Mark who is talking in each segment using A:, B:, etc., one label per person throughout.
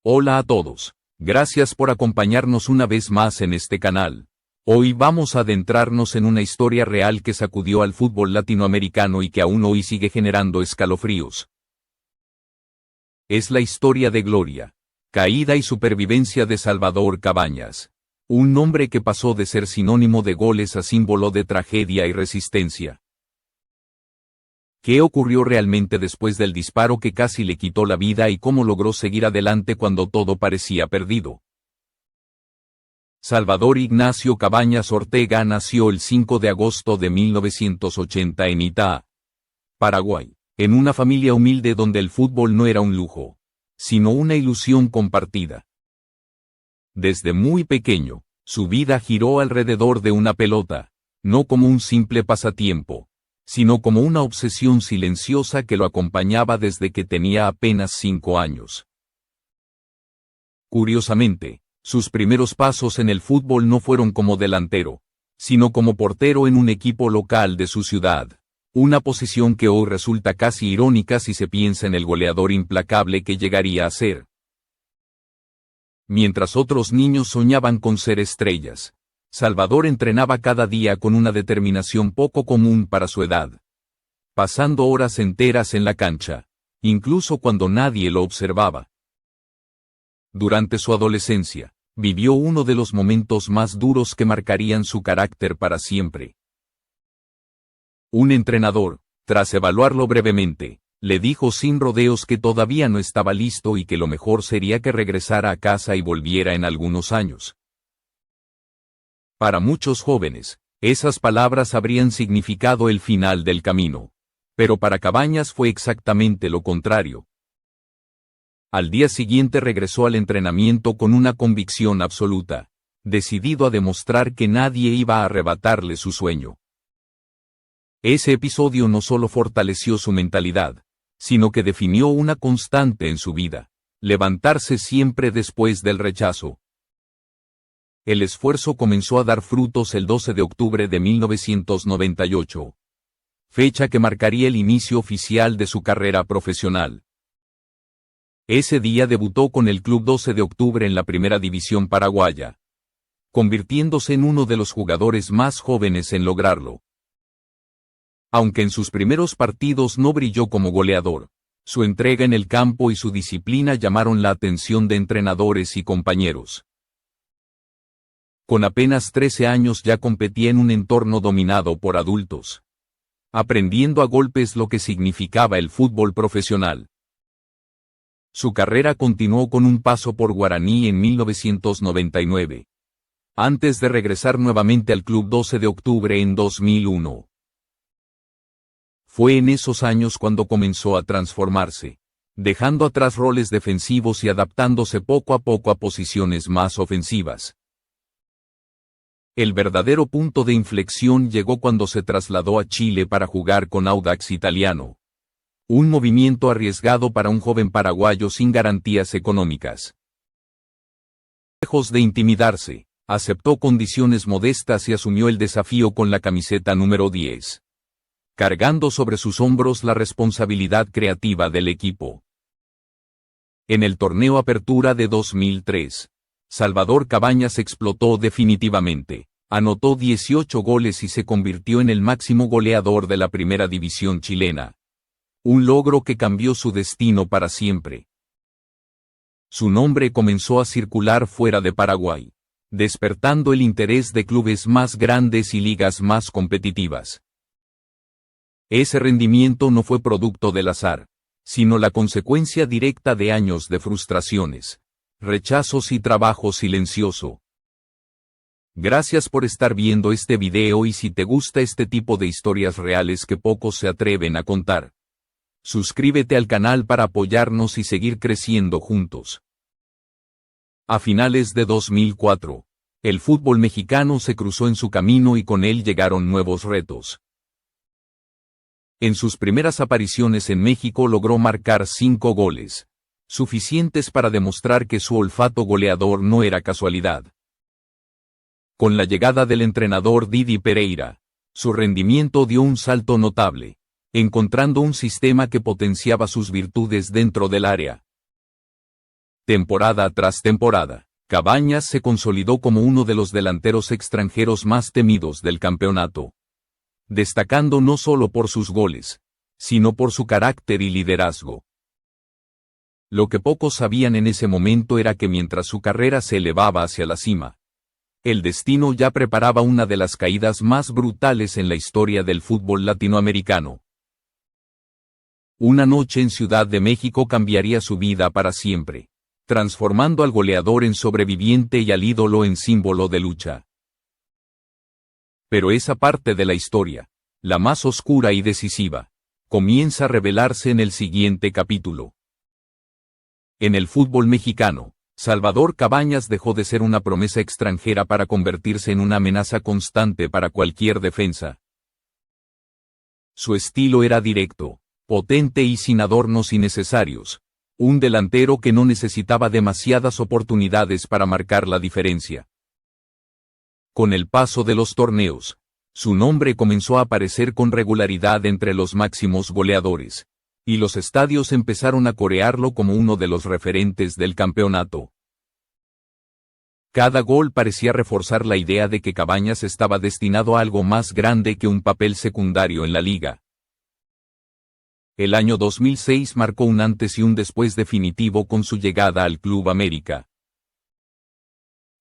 A: Hola a todos. Gracias por acompañarnos una vez más en este canal. Hoy vamos a adentrarnos en una historia real que sacudió al fútbol latinoamericano y que aún hoy sigue generando escalofríos. Es la historia de gloria, caída y supervivencia de Salvador Cabañas. Un nombre que pasó de ser sinónimo de goles a símbolo de tragedia y resistencia. ¿Qué ocurrió realmente después del disparo que casi le quitó la vida y cómo logró seguir adelante cuando todo parecía perdido? Salvador Ignacio Cabañas Ortega nació el 5 de agosto de 1980 en Itá, Paraguay, en una familia humilde donde el fútbol no era un lujo, sino una ilusión compartida. Desde muy pequeño, su vida giró alrededor de una pelota, no como un simple pasatiempo, sino como una obsesión silenciosa que lo acompañaba desde que tenía apenas 5 años. Curiosamente, sus primeros pasos en el fútbol no fueron como delantero, sino como portero en un equipo local de su ciudad, una posición que hoy resulta casi irónica si se piensa en el goleador implacable que llegaría a ser. Mientras otros niños soñaban con ser estrellas, Salvador entrenaba cada día con una determinación poco común para su edad, pasando horas enteras en la cancha, incluso cuando nadie lo observaba. Durante su adolescencia, vivió uno de los momentos más duros que marcarían su carácter para siempre. Un entrenador, tras evaluarlo brevemente, le dijo sin rodeos que todavía no estaba listo y que lo mejor sería que regresara a casa y volviera en algunos años. Para muchos jóvenes, esas palabras habrían significado el final del camino. Pero para Cabañas fue exactamente lo contrario. Al día siguiente regresó al entrenamiento con una convicción absoluta, decidido a demostrar que nadie iba a arrebatarle su sueño. Ese episodio no solo fortaleció su mentalidad, sino que definió una constante en su vida: levantarse siempre después del rechazo. El esfuerzo comenzó a dar frutos el 12 de octubre de 1998, fecha que marcaría el inicio oficial de su carrera profesional. Ese día debutó con el Club 12 de Octubre en la Primera División paraguaya, convirtiéndose en uno de los jugadores más jóvenes en lograrlo. Aunque en sus primeros partidos no brilló como goleador, su entrega en el campo y su disciplina llamaron la atención de entrenadores y compañeros. Con apenas 13 años ya competía en un entorno dominado por adultos, aprendiendo a golpes lo que significaba el fútbol profesional. Su carrera continuó con un paso por Guaraní en 1999, antes de regresar nuevamente al Club 12 de Octubre en 2001. Fue en esos años cuando comenzó a transformarse, dejando atrás roles defensivos y adaptándose poco a poco a posiciones más ofensivas. El verdadero punto de inflexión llegó cuando se trasladó a Chile para jugar con Audax Italiano. Un movimiento arriesgado para un joven paraguayo sin garantías económicas. Lejos de intimidarse, aceptó condiciones modestas y asumió el desafío con la camiseta número 10, cargando sobre sus hombros la responsabilidad creativa del equipo. En el torneo Apertura de 2003, Salvador Cabañas explotó definitivamente, anotó 18 goles y se convirtió en el máximo goleador de la Primera División chilena. Un logro que cambió su destino para siempre. Su nombre comenzó a circular fuera de Paraguay, despertando el interés de clubes más grandes y ligas más competitivas. Ese rendimiento no fue producto del azar, sino la consecuencia directa de años de frustraciones, rechazos y trabajo silencioso. Gracias por estar viendo este video y si te gusta este tipo de historias reales que pocos se atreven a contar, suscríbete al canal para apoyarnos y seguir creciendo juntos. A finales de 2004, el fútbol mexicano se cruzó en su camino y con él llegaron nuevos retos. En sus primeras apariciones en México logró marcar 5 goles, suficientes para demostrar que su olfato goleador no era casualidad. Con la llegada del entrenador Didi Pereira, su rendimiento dio un salto notable, encontrando un sistema que potenciaba sus virtudes dentro del área. Temporada tras temporada, Cabañas se consolidó como uno de los delanteros extranjeros más temidos del campeonato, destacando no solo por sus goles, sino por su carácter y liderazgo. Lo que pocos sabían en ese momento era que mientras su carrera se elevaba hacia la cima, el destino ya preparaba una de las caídas más brutales en la historia del fútbol latinoamericano. Una noche en Ciudad de México cambiaría su vida para siempre, transformando al goleador en sobreviviente y al ídolo en símbolo de lucha. Pero esa parte de la historia, la más oscura y decisiva, comienza a revelarse en el siguiente capítulo. En el fútbol mexicano, Salvador Cabañas dejó de ser una promesa extranjera para convertirse en una amenaza constante para cualquier defensa. Su estilo era directo, potente y sin adornos innecesarios, un delantero que no necesitaba demasiadas oportunidades para marcar la diferencia. Con el paso de los torneos, su nombre comenzó a aparecer con regularidad entre los máximos goleadores, y los estadios empezaron a corearlo como uno de los referentes del campeonato. Cada gol parecía reforzar la idea de que Cabañas estaba destinado a algo más grande que un papel secundario en la liga. El año 2006 marcó un antes y un después definitivo con su llegada al Club América.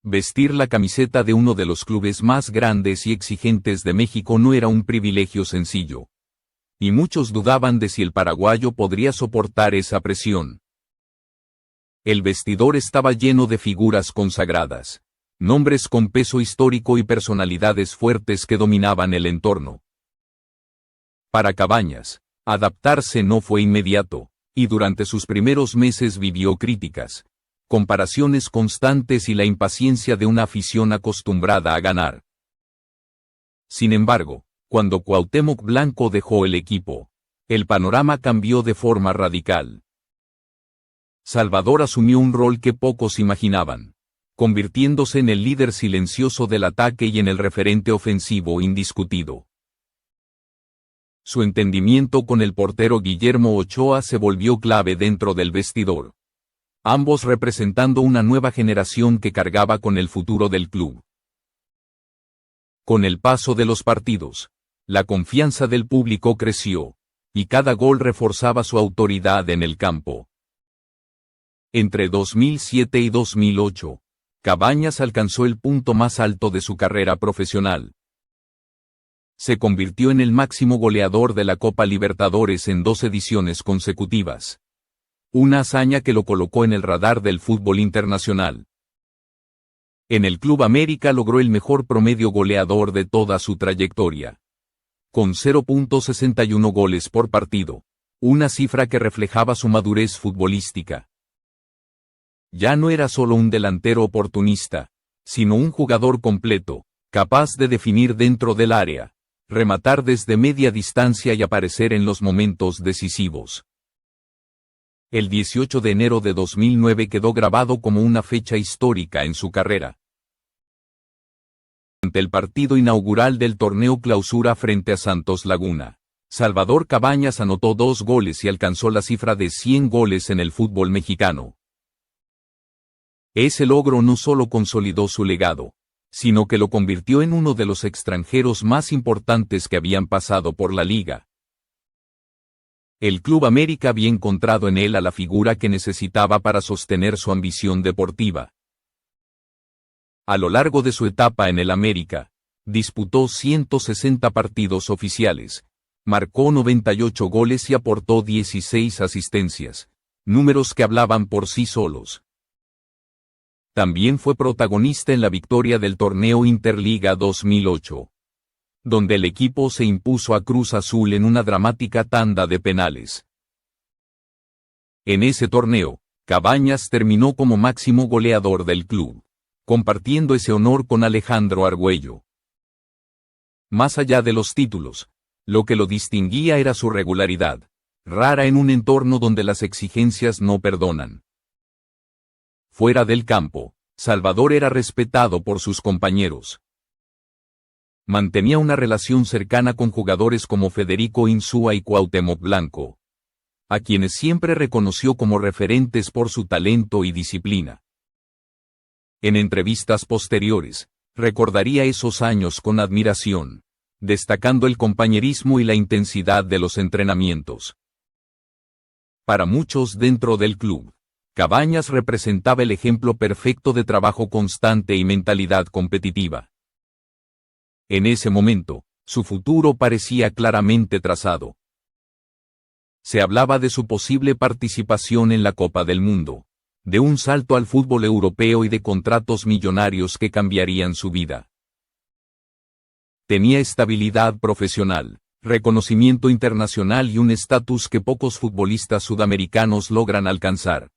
A: Vestir la camiseta de uno de los clubes más grandes y exigentes de México no era un privilegio sencillo, y muchos dudaban de si el paraguayo podría soportar esa presión. El vestidor estaba lleno de figuras consagradas, nombres con peso histórico y personalidades fuertes que dominaban el entorno. Para Cabañas, adaptarse no fue inmediato, y durante sus primeros meses vivió críticas, comparaciones constantes y la impaciencia de una afición acostumbrada a ganar. Sin embargo, cuando Cuauhtémoc Blanco dejó el equipo, el panorama cambió de forma radical. Salvador asumió un rol que pocos imaginaban, convirtiéndose en el líder silencioso del ataque y en el referente ofensivo indiscutido. Su entendimiento con el portero Guillermo Ochoa se volvió clave dentro del vestidor, ambos representando una nueva generación que cargaba con el futuro del club. Con el paso de los partidos, la confianza del público creció, y cada gol reforzaba su autoridad en el campo. Entre 2007 y 2008, Cabañas alcanzó el punto más alto de su carrera profesional. Se convirtió en el máximo goleador de la Copa Libertadores en 2 ediciones consecutivas. Una hazaña que lo colocó en el radar del fútbol internacional. En el Club América logró el mejor promedio goleador de toda su trayectoria, con 0.61 goles por partido, una cifra que reflejaba su madurez futbolística. Ya no era solo un delantero oportunista, sino un jugador completo, capaz de definir dentro del área, rematar desde media distancia y aparecer en los momentos decisivos. El 18 de enero de 2009 quedó grabado como una fecha histórica en su carrera. Ante el partido inaugural del torneo Clausura frente a Santos Laguna, Salvador Cabañas anotó 2 goles y alcanzó la cifra de 100 goles en el fútbol mexicano. Ese logro no solo consolidó su legado, sino que lo convirtió en uno de los extranjeros más importantes que habían pasado por la liga. El Club América había encontrado en él a la figura que necesitaba para sostener su ambición deportiva. A lo largo de su etapa en el América, disputó 160 partidos oficiales, marcó 98 goles y aportó 16 asistencias, números que hablaban por sí solos. También fue protagonista en la victoria del torneo Interliga 2008, donde el equipo se impuso a Cruz Azul en una dramática tanda de penales. En ese torneo, Cabañas terminó como máximo goleador del club, compartiendo ese honor con Alejandro Argüello. Más allá de los títulos, lo que lo distinguía era su regularidad, rara en un entorno donde las exigencias no perdonan. Fuera del campo, Salvador era respetado por sus compañeros. Mantenía una relación cercana con jugadores como Federico Insúa y Cuauhtémoc Blanco, a quienes siempre reconoció como referentes por su talento y disciplina. En entrevistas posteriores, recordaría esos años con admiración, destacando el compañerismo y la intensidad de los entrenamientos. Para muchos dentro del club, Cabañas representaba el ejemplo perfecto de trabajo constante y mentalidad competitiva. En ese momento, su futuro parecía claramente trazado. Se hablaba de su posible participación en la Copa del Mundo, de un salto al fútbol europeo y de contratos millonarios que cambiarían su vida. Tenía estabilidad profesional, reconocimiento internacional y un estatus que pocos futbolistas sudamericanos logran alcanzar.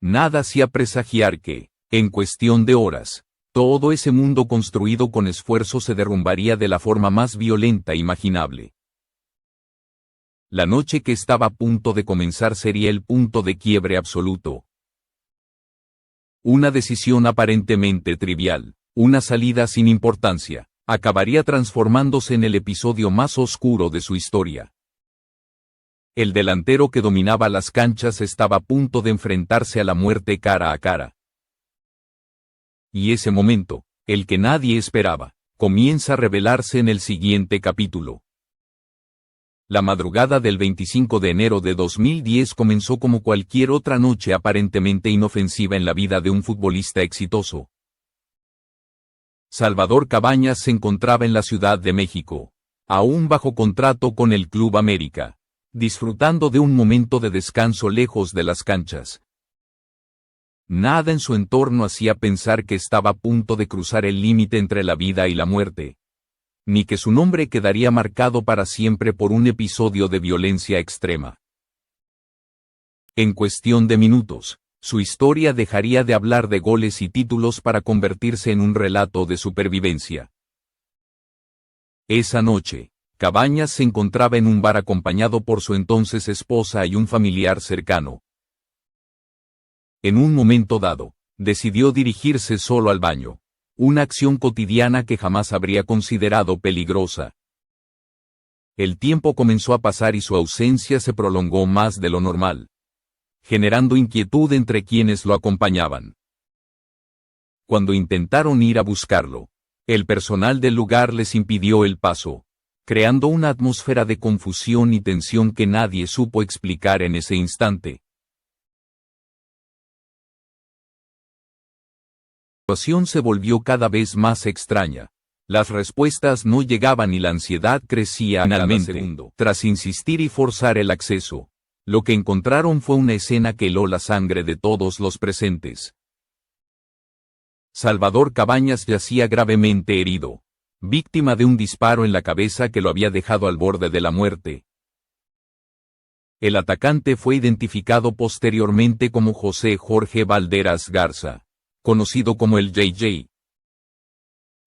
A: Nada hacía presagiar que, en cuestión de horas, todo ese mundo construido con esfuerzo se derrumbaría de la forma más violenta imaginable. La noche que estaba a punto de comenzar sería el punto de quiebre absoluto. Una decisión aparentemente trivial, una salida sin importancia, acabaría transformándose en el episodio más oscuro de su historia. El delantero que dominaba las canchas estaba a punto de enfrentarse a la muerte cara a cara. Y ese momento, el que nadie esperaba, comienza a revelarse en el siguiente capítulo. La madrugada del 25 de enero de 2010 comenzó como cualquier otra noche aparentemente inofensiva en la vida de un futbolista exitoso. Salvador Cabañas se encontraba en la Ciudad de México, aún bajo contrato con el Club América, disfrutando de un momento de descanso lejos de las canchas. Nada en su entorno hacía pensar que estaba a punto de cruzar el límite entre la vida y la muerte, ni que su nombre quedaría marcado para siempre por un episodio de violencia extrema. En cuestión de minutos, su historia dejaría de hablar de goles y títulos para convertirse en un relato de supervivencia. Esa noche, Cabañas se encontraba en un bar acompañado por su entonces esposa y un familiar cercano. En un momento dado, decidió dirigirse solo al baño, una acción cotidiana que jamás habría considerado peligrosa. El tiempo comenzó a pasar y su ausencia se prolongó más de lo normal, generando inquietud entre quienes lo acompañaban. Cuando intentaron ir a buscarlo, el personal del lugar les impidió el paso, creando una atmósfera de confusión y tensión que nadie supo explicar en ese instante. La situación se volvió cada vez más extraña. Las respuestas no llegaban y la ansiedad crecía finalmente. Tras insistir y forzar el acceso, lo que encontraron fue una escena que heló la sangre de todos los presentes. Salvador Cabañas yacía gravemente herido, víctima de un disparo en la cabeza que lo había dejado al borde de la muerte. El atacante fue identificado posteriormente como José Jorge Valderas Garza, conocido como el JJ.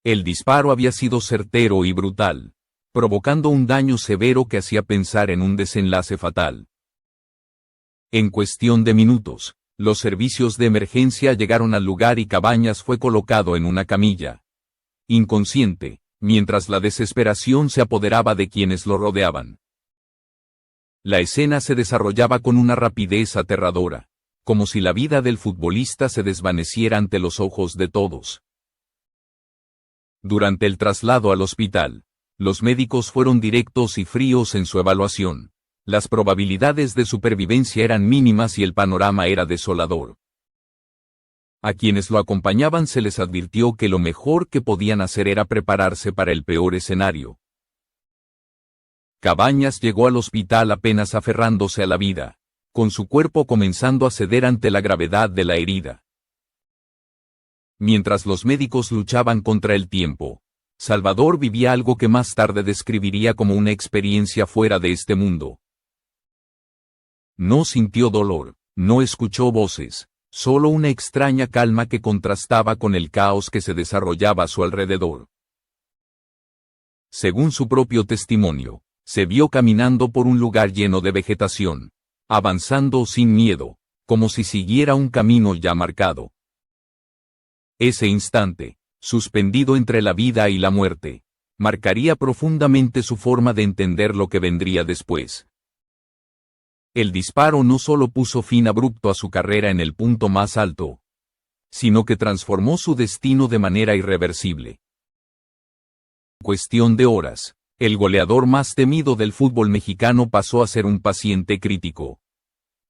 A: El disparo había sido certero y brutal, provocando un daño severo que hacía pensar en un desenlace fatal. En cuestión de minutos, los servicios de emergencia llegaron al lugar y Cabañas fue colocado en una camilla, inconsciente, mientras la desesperación se apoderaba de quienes lo rodeaban. La escena se desarrollaba con una rapidez aterradora, como si la vida del futbolista se desvaneciera ante los ojos de todos. Durante el traslado al hospital, los médicos fueron directos y fríos en su evaluación. Las probabilidades de supervivencia eran mínimas y el panorama era desolador. A quienes lo acompañaban se les advirtió que lo mejor que podían hacer era prepararse para el peor escenario. Cabañas llegó al hospital apenas aferrándose a la vida, con su cuerpo comenzando a ceder ante la gravedad de la herida. Mientras los médicos luchaban contra el tiempo, Salvador vivía algo que más tarde describiría como una experiencia fuera de este mundo. No sintió dolor, no escuchó voces, solo una extraña calma que contrastaba con el caos que se desarrollaba a su alrededor. Según su propio testimonio, se vio caminando por un lugar lleno de vegetación, avanzando sin miedo, como si siguiera un camino ya marcado. Ese instante, suspendido entre la vida y la muerte, marcaría profundamente su forma de entender lo que vendría después. El disparo no solo puso fin abrupto a su carrera en el punto más alto, sino que transformó su destino de manera irreversible. En cuestión de horas, el goleador más temido del fútbol mexicano pasó a ser un paciente crítico,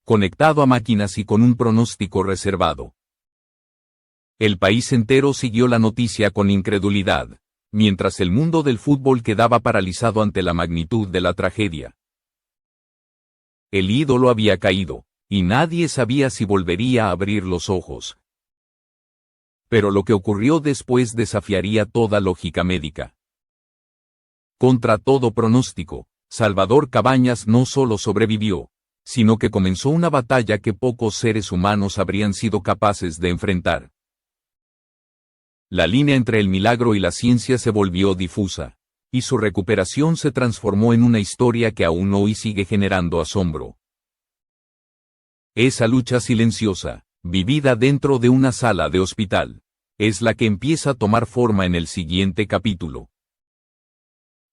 A: conectado a máquinas y con un pronóstico reservado. El país entero siguió la noticia con incredulidad, mientras el mundo del fútbol quedaba paralizado ante la magnitud de la tragedia. El ídolo había caído, y nadie sabía si volvería a abrir los ojos. Pero lo que ocurrió después desafiaría toda lógica médica. Contra todo pronóstico, Salvador Cabañas no solo sobrevivió, sino que comenzó una batalla que pocos seres humanos habrían sido capaces de enfrentar. La línea entre el milagro y la ciencia se volvió difusa, y su recuperación se transformó en una historia que aún hoy sigue generando asombro. Esa lucha silenciosa, vivida dentro de una sala de hospital, es la que empieza a tomar forma en el siguiente capítulo.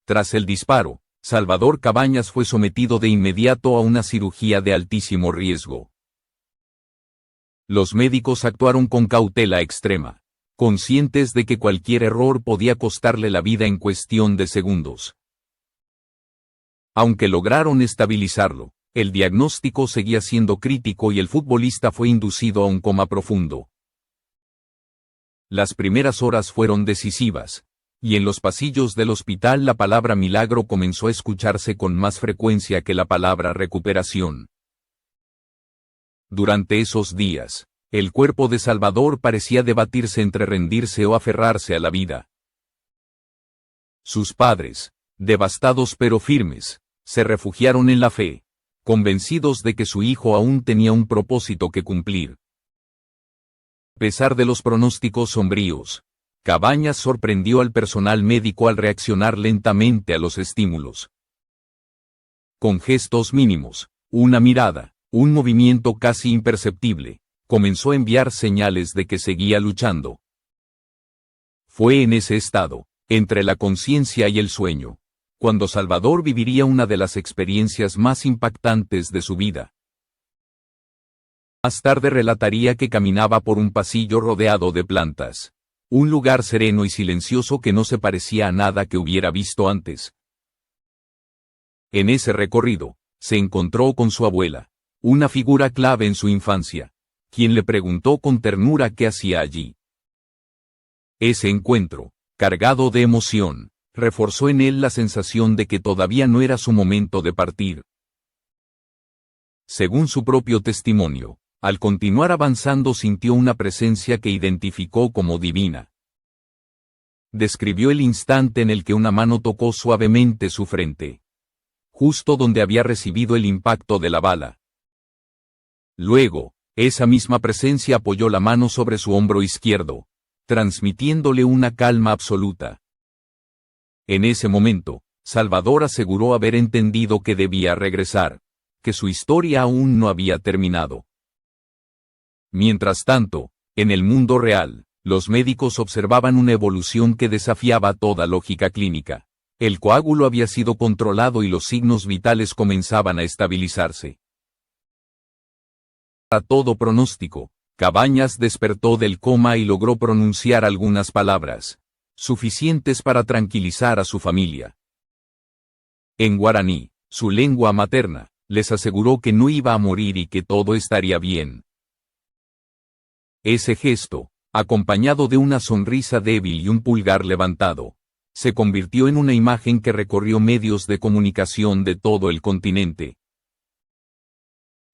A: Tras el disparo, Salvador Cabañas fue sometido de inmediato a una cirugía de altísimo riesgo. Los médicos actuaron con cautela extrema, conscientes de que cualquier error podía costarle la vida en cuestión de segundos. Aunque lograron estabilizarlo, el diagnóstico seguía siendo crítico y el futbolista fue inducido a un coma profundo. Las primeras horas fueron decisivas, y en los pasillos del hospital la palabra milagro comenzó a escucharse con más frecuencia que la palabra recuperación. Durante esos días, el cuerpo de Salvador parecía debatirse entre rendirse o aferrarse a la vida. Sus padres, devastados pero firmes, se refugiaron en la fe, convencidos de que su hijo aún tenía un propósito que cumplir. A pesar de los pronósticos sombríos, Cabañas sorprendió al personal médico al reaccionar lentamente a los estímulos. Con gestos mínimos, una mirada, un movimiento casi imperceptible, comenzó a enviar señales de que seguía luchando. Fue en ese estado, entre la conciencia y el sueño, cuando Salvador viviría una de las experiencias más impactantes de su vida. Más tarde relataría que caminaba por un pasillo rodeado de plantas, un lugar sereno y silencioso que no se parecía a nada que hubiera visto antes. En ese recorrido, se encontró con su abuela, una figura clave en su infancia, quien le preguntó con ternura qué hacía allí. Ese encuentro, cargado de emoción, reforzó en él la sensación de que todavía no era su momento de partir. Según su propio testimonio, al continuar avanzando sintió una presencia que identificó como divina. Describió el instante en el que una mano tocó suavemente su frente, justo donde había recibido el impacto de la bala. Luego, esa misma presencia apoyó la mano sobre su hombro izquierdo, transmitiéndole una calma absoluta. En ese momento, Salvador aseguró haber entendido que debía regresar, que su historia aún no había terminado. Mientras tanto, en el mundo real, los médicos observaban una evolución que desafiaba toda lógica clínica. El coágulo había sido controlado y los signos vitales comenzaban a estabilizarse. A todo pronóstico, Cabañas despertó del coma y logró pronunciar algunas palabras, suficientes para tranquilizar a su familia. En guaraní, su lengua materna, les aseguró que no iba a morir y que todo estaría bien. Ese gesto, acompañado de una sonrisa débil y un pulgar levantado, se convirtió en una imagen que recorrió medios de comunicación de todo el continente.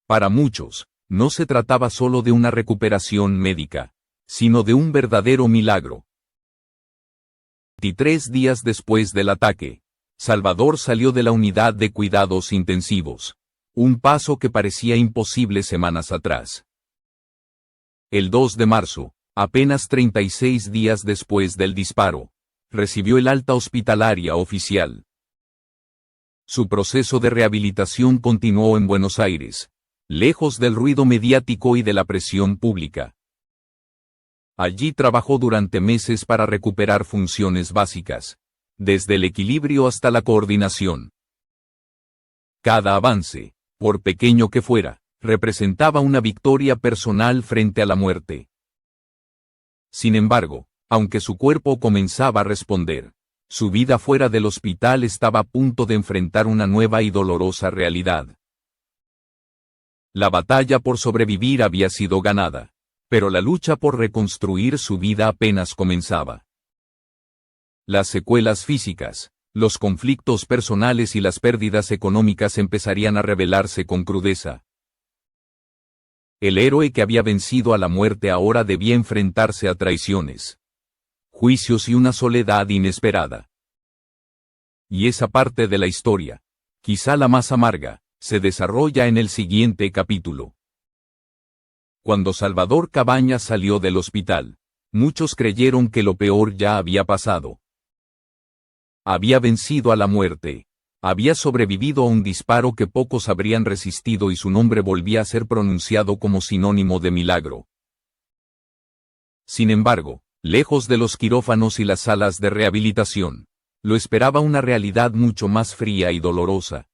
A: Para muchos, no se trataba solo de una recuperación médica, sino de un verdadero milagro. 23 días después del ataque, Salvador salió de la unidad de cuidados intensivos, un paso que parecía imposible semanas atrás. El 2 de marzo, apenas 36 días después del disparo, recibió el alta hospitalaria oficial. Su proceso de rehabilitación continuó en Buenos Aires, lejos del ruido mediático y de la presión pública. Allí trabajó durante meses para recuperar funciones básicas, desde el equilibrio hasta la coordinación. Cada avance, por pequeño que fuera, representaba una victoria personal frente a la muerte. Sin embargo, aunque su cuerpo comenzaba a responder, su vida fuera del hospital estaba a punto de enfrentar una nueva y dolorosa realidad. La batalla por sobrevivir había sido ganada, pero la lucha por reconstruir su vida apenas comenzaba. Las secuelas físicas, los conflictos personales y las pérdidas económicas empezarían a revelarse con crudeza. El héroe que había vencido a la muerte ahora debía enfrentarse a traiciones, juicios y una soledad inesperada. Y esa parte de la historia, quizá la más amarga, se desarrolla en el siguiente capítulo. Cuando Salvador Cabañas salió del hospital, muchos creyeron que lo peor ya había pasado. Había vencido a la muerte, había sobrevivido a un disparo que pocos habrían resistido y su nombre volvía a ser pronunciado como sinónimo de milagro. Sin embargo, lejos de los quirófanos y las salas de rehabilitación, lo esperaba una realidad mucho más fría y dolorosa.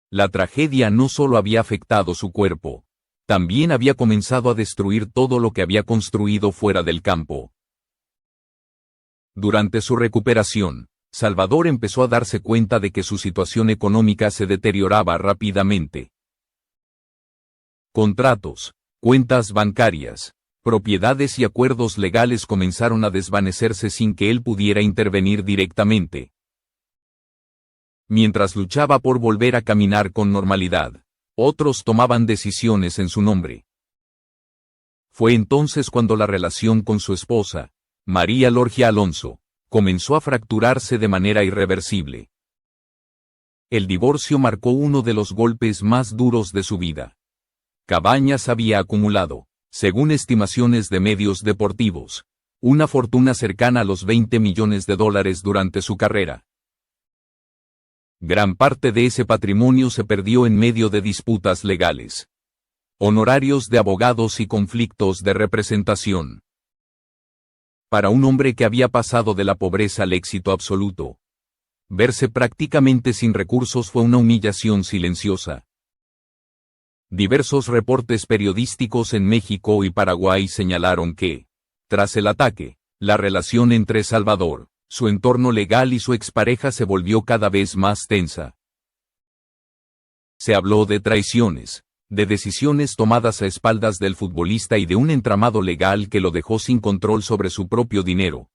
A: La tragedia no solo había afectado su cuerpo, también había comenzado a destruir todo lo que había construido fuera del campo. Durante su recuperación, Salvador empezó a darse cuenta de que su situación económica se deterioraba rápidamente. Contratos, cuentas bancarias, propiedades y acuerdos legales comenzaron a desvanecerse sin que él pudiera intervenir directamente. Mientras luchaba por volver a caminar con normalidad, otros tomaban decisiones en su nombre. Fue entonces cuando la relación con su esposa, María Lorgia Alonso, comenzó a fracturarse de manera irreversible. El divorcio marcó uno de los golpes más duros de su vida. Cabañas había acumulado, según estimaciones de medios deportivos, una fortuna cercana a los $20 millones durante su carrera. Gran parte de ese patrimonio se perdió en medio de disputas legales, honorarios de abogados y conflictos de representación. Para un hombre que había pasado de la pobreza al éxito absoluto, verse prácticamente sin recursos fue una humillación silenciosa. Diversos reportes periodísticos en México y Paraguay señalaron que, tras el ataque, la relación entre Salvador, su entorno legal y su expareja se volvió cada vez más tensa. Se habló de traiciones, de decisiones tomadas a espaldas del futbolista y de un entramado legal que lo dejó sin control sobre su propio dinero.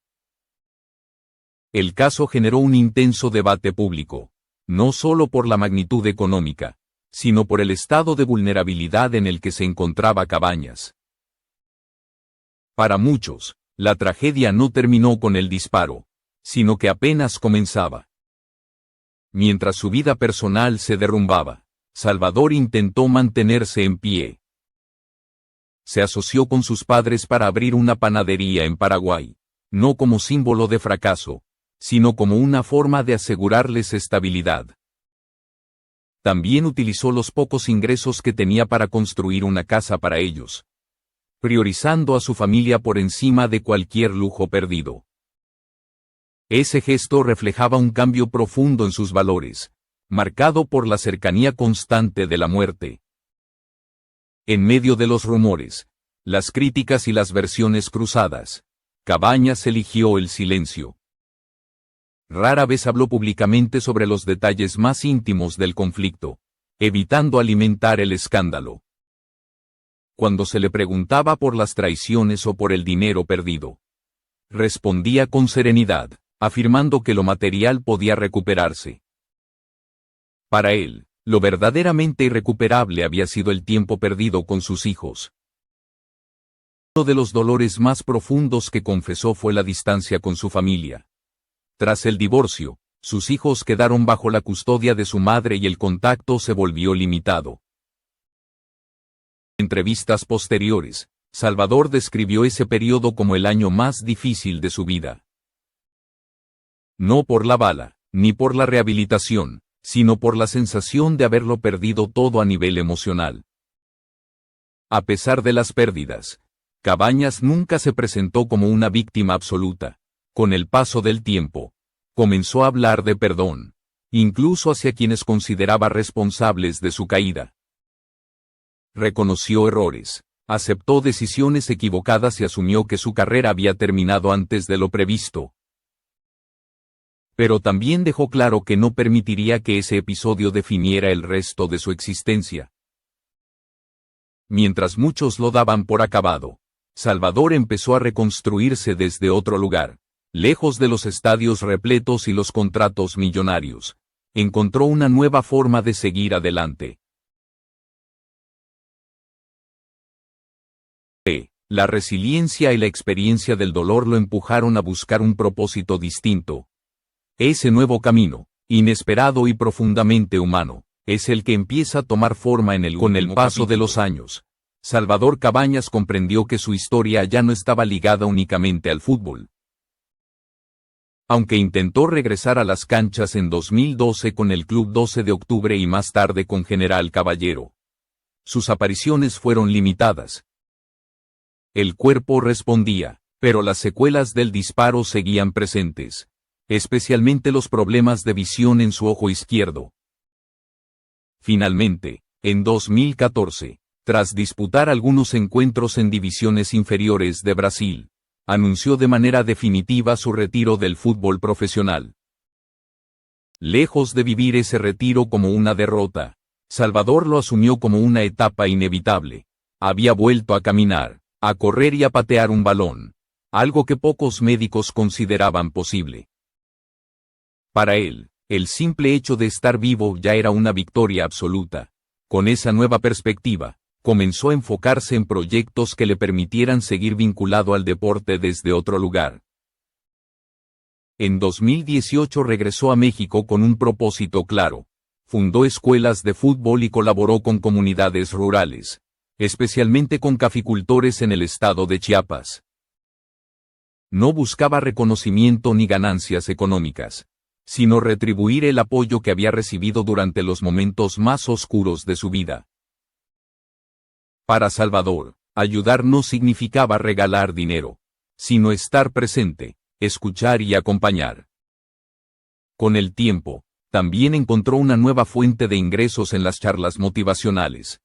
A: El caso generó un intenso debate público, no solo por la magnitud económica, sino por el estado de vulnerabilidad en el que se encontraba Cabañas. Para muchos, la tragedia no terminó con el disparo, sino que apenas comenzaba. Mientras su vida personal se derrumbaba, Salvador intentó mantenerse en pie. Se asoció con sus padres para abrir una panadería en Paraguay, no como símbolo de fracaso, sino como una forma de asegurarles estabilidad. También utilizó los pocos ingresos que tenía para construir una casa para ellos, priorizando a su familia por encima de cualquier lujo perdido. Ese gesto reflejaba un cambio profundo en sus valores, marcado por la cercanía constante de la muerte. En medio de los rumores, las críticas y las versiones cruzadas, Cabañas eligió el silencio. Rara vez habló públicamente sobre los detalles más íntimos del conflicto, evitando alimentar el escándalo. Cuando se le preguntaba por las traiciones o por el dinero perdido, respondía con serenidad, afirmando que lo material podía recuperarse. Para él, lo verdaderamente irrecuperable había sido el tiempo perdido con sus hijos. Uno de los dolores más profundos que confesó fue la distancia con su familia. Tras el divorcio, sus hijos quedaron bajo la custodia de su madre y el contacto se volvió limitado. En entrevistas posteriores, Salvador describió ese periodo como el año más difícil de su vida. No por la bala, ni por la rehabilitación, sino por la sensación de haberlo perdido todo a nivel emocional. A pesar de las pérdidas, Cabañas nunca se presentó como una víctima absoluta. Con el paso del tiempo, comenzó a hablar de perdón, incluso hacia quienes consideraba responsables de su caída. Reconoció errores, aceptó decisiones equivocadas y asumió que su carrera había terminado antes de lo previsto. Pero también dejó claro que no permitiría que ese episodio definiera el resto de su existencia. Mientras muchos lo daban por acabado, Salvador empezó a reconstruirse desde otro lugar, lejos de los estadios repletos y los contratos millonarios. Encontró una nueva forma de seguir adelante. La resiliencia y la experiencia del dolor lo empujaron a buscar un propósito distinto. Ese nuevo camino, inesperado y profundamente humano, es el que empieza a tomar forma con el paso de los años. Salvador Cabañas comprendió que su historia ya no estaba ligada únicamente al fútbol. Aunque intentó regresar a las canchas en 2012 con el Club 12 de Octubre y más tarde con General Caballero, sus apariciones fueron limitadas. El cuerpo respondía, pero las secuelas del disparo seguían presentes, especialmente los problemas de visión en su ojo izquierdo. Finalmente, en 2014, tras disputar algunos encuentros en divisiones inferiores de Brasil, anunció de manera definitiva su retiro del fútbol profesional. Lejos de vivir ese retiro como una derrota, Salvador lo asumió como una etapa inevitable. Había vuelto a caminar, a correr y a patear un balón, algo que pocos médicos consideraban posible. Para él, el simple hecho de estar vivo ya era una victoria absoluta. Con esa nueva perspectiva, comenzó a enfocarse en proyectos que le permitieran seguir vinculado al deporte desde otro lugar. En 2018 regresó a México con un propósito claro. Fundó escuelas de fútbol y colaboró con comunidades rurales, especialmente con caficultores en el estado de Chiapas. No buscaba reconocimiento ni ganancias económicas, sino retribuir el apoyo que había recibido durante los momentos más oscuros de su vida. Para Salvador, ayudar no significaba regalar dinero, sino estar presente, escuchar y acompañar. Con el tiempo, también encontró una nueva fuente de ingresos en las charlas motivacionales.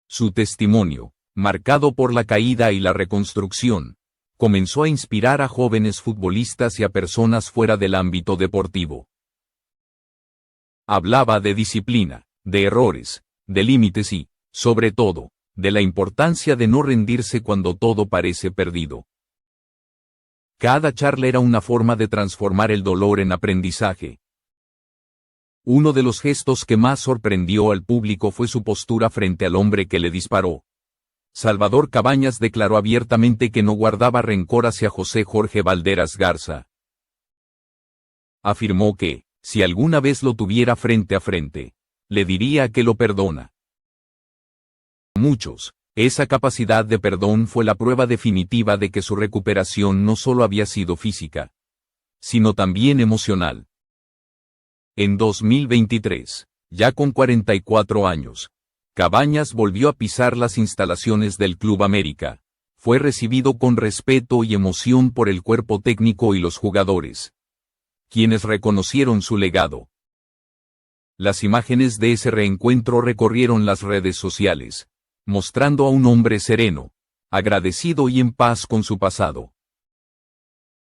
A: Su testimonio, marcado por la caída y la reconstrucción, comenzó a inspirar a jóvenes futbolistas y a personas fuera del ámbito deportivo. Hablaba de disciplina, de errores, de límites y, sobre todo, de la importancia de no rendirse cuando todo parece perdido. Cada charla era una forma de transformar el dolor en aprendizaje. Uno de los gestos que más sorprendió al público fue su postura frente al hombre que le disparó. Salvador Cabañas declaró abiertamente que no guardaba rencor hacia José Jorge Valderas Garza. Afirmó que, si alguna vez lo tuviera frente a frente, le diría que lo perdona. Muchos, esa capacidad de perdón fue la prueba definitiva de que su recuperación no solo había sido física, sino también emocional. En 2023, ya con 44 años, Cabañas volvió a pisar las instalaciones del Club América. Fue recibido con respeto y emoción por el cuerpo técnico y los jugadores, quienes reconocieron su legado. Las imágenes de ese reencuentro recorrieron las redes sociales, mostrando a un hombre sereno, agradecido y en paz con su pasado.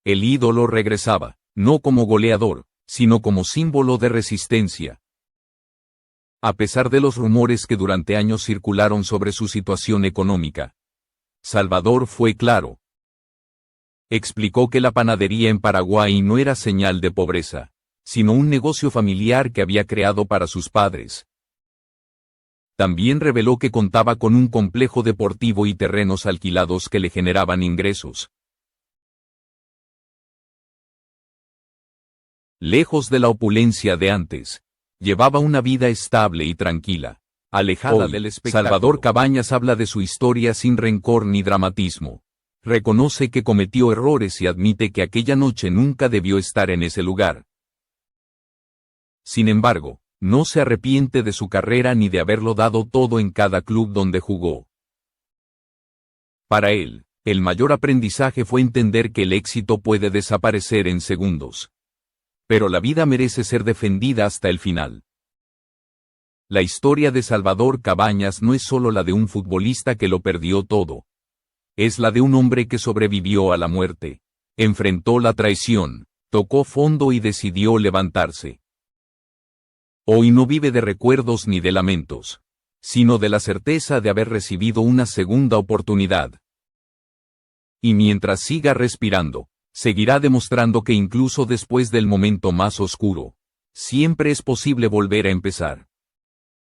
A: El ídolo regresaba, no como goleador, sino como símbolo de resistencia. A pesar de los rumores que durante años circularon sobre su situación económica, Salvador fue claro. Explicó que la panadería en Paraguay no era señal de pobreza, sino un negocio familiar que había creado para sus padres. También reveló que contaba con un complejo deportivo y terrenos alquilados que le generaban ingresos. Lejos de la opulencia de antes, llevaba una vida estable y tranquila, alejada del espectáculo. Salvador Cabañas habla de su historia sin rencor ni dramatismo. Reconoce que cometió errores y admite que aquella noche nunca debió estar en ese lugar. Sin embargo, no se arrepiente de su carrera ni de haberlo dado todo en cada club donde jugó. Para él, el mayor aprendizaje fue entender que el éxito puede desaparecer en segundos. Pero la vida merece ser defendida hasta el final. La historia de Salvador Cabañas no es solo la de un futbolista que lo perdió todo. Es la de un hombre que sobrevivió a la muerte, enfrentó la traición, tocó fondo y decidió levantarse. Hoy no vive de recuerdos ni de lamentos, sino de la certeza de haber recibido una segunda oportunidad. Y mientras siga respirando, seguirá demostrando que incluso después del momento más oscuro, siempre es posible volver a empezar.